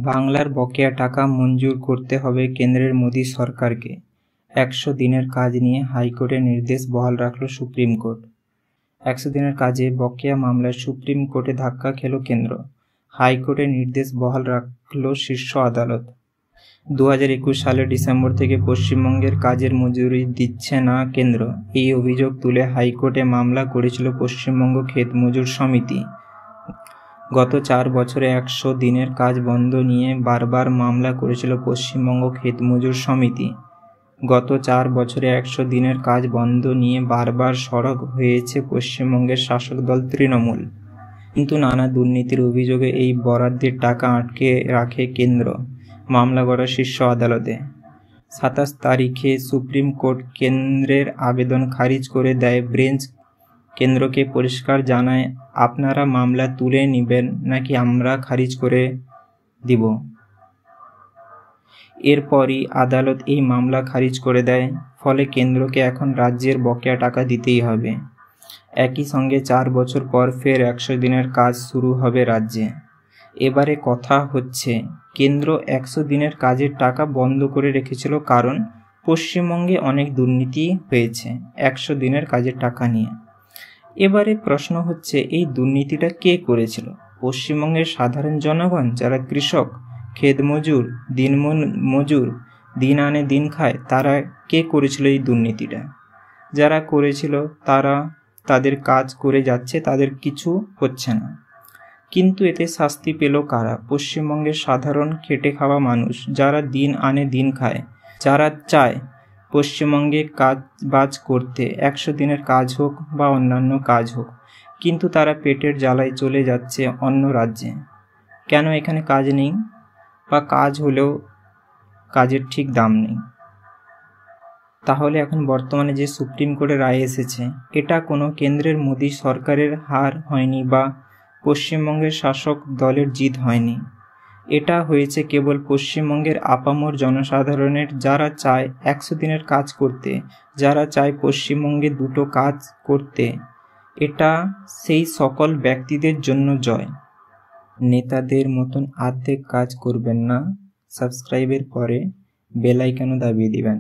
বাংলার বকেয়া টাকা মঞ্জুর করতে হবে কেন্দ্রের মোদী সরকারকে। ১০০ দিনের কাজ নিয়ে হাইকোর্টের নির্দেশ বহাল রাখল সুপ্রিম কোর্ট। ১০০ দিনের কাজে বকেয়া মামলায় সুপ্রিম কোর্টে ধাক্কা খেল কেন্দ্র। হাইকোর্টের নির্দেশ বহাল রাখল শীর্ষ আদালত। ২০২১ সালের ডিসেম্বর থেকে পশ্চিমবঙ্গের কাজের মজুরি দিচ্ছে না কেন্দ্র। এই অভিযোগ তুলে হাইকোর্টে মামলা করেছিল পশ্চিমবঙ্গ ক্ষেত মজুর সমিতি। গত ৪ বছরে ১০০ দিনের কাজ বন্ধ নিয়ে বারবার মামলা করেছিল পশ্চিমবঙ্গ ক্ষেত মজুর সমিতি। গত ৪ বছরে ১০০ দিনের কাজ বন্ধ নিয়ে বারবার সরব হয়েছে পশ্চিমবঙ্গের শাসক দল তৃণমূল। কিন্তু নানা দুর্নীতির অভিযোগে এই বরাদ্দের টাকা আটকে রাখে কেন্দ্র। মামলা করা শীর্ষ আদালতে ২৭ তারিখে সুপ্রিম কোর্ট কেন্দ্রের আবেদন খারিজ করে দেয়। বেঞ্চ কেন্দ্রকে পরিষ্কার জানায়, আপনারা মামলা তুলে নেবেন নাকি আমরা খারিজ করে দিব। এরপরই আদালত এই মামলা খারিজ করে দেয়। ফলে কেন্দ্রকে এখন রাজ্যের বকেয়া টাকা দিতেই হবে। একই সঙ্গে ৪ বছর পর ফের ১০০ দিনের কাজ শুরু হবে রাজ্যে। এবারে কথা হচ্ছে, কেন্দ্র ১০০ দিনের কাজের টাকা বন্ধ করে রেখেছিল কারণ পশ্চিমবঙ্গে অনেক দুর্নীতি হয়েছে ১০০ দিনের কাজের টাকা নিয়ে। এবারে প্রশ্ন হচ্ছে, এই দুর্নীতিটা কে করেছিল? পশ্চিমবঙ্গের সাধারণ জনগণ, যারা কৃষক, ক্ষেত মজুর, মজুর, দিন আনে দিন খায়, তারা কে করেছিল এই দুর্নীতিটা? যারা করেছিল তারা তাদের কাজ করে যাচ্ছে, তাদের কিছু হচ্ছে না। কিন্তু এতে শাস্তি পেল কারা? পশ্চিমবঙ্গের সাধারণ খেটে খাওয়া মানুষ, যারা দিন আনে দিন খায়, যারা চায় পশ্চিমবঙ্গে কাজ বাজ করতে, ১০০ দিনের কাজ হোক বা অন্যান্য কাজ হোক, কিন্তু তারা পেটের জ্বালায় চলে যাচ্ছে অন্য রাজ্যে। কেন এখানে কাজ নেই, বা কাজ হলেও কাজের ঠিক দাম নেই? তাহলে এখন বর্তমানে যে সুপ্রিম কোর্টের রায় এসেছে, এটা কোনো কেন্দ্রের মোদী সরকারের হার হয়নি বা পশ্চিমবঙ্গের শাসক দলের জিত হয়নি। এটা হয়েছে কেবল পশ্চিমবঙ্গের আপামর জনসাধারণের, যারা চায় ১০০ দিনের কাজ করতে, যারা চায় পশ্চিমবঙ্গে দুটো কাজ করতে। এটা সেই সকল ব্যক্তিদের জন্য জয়। নেতাদের মতন আর্ধেক কাজ করবেন না। সাবস্ক্রাইবের পরে বেল আইকনও দাবিয়ে দিবেন।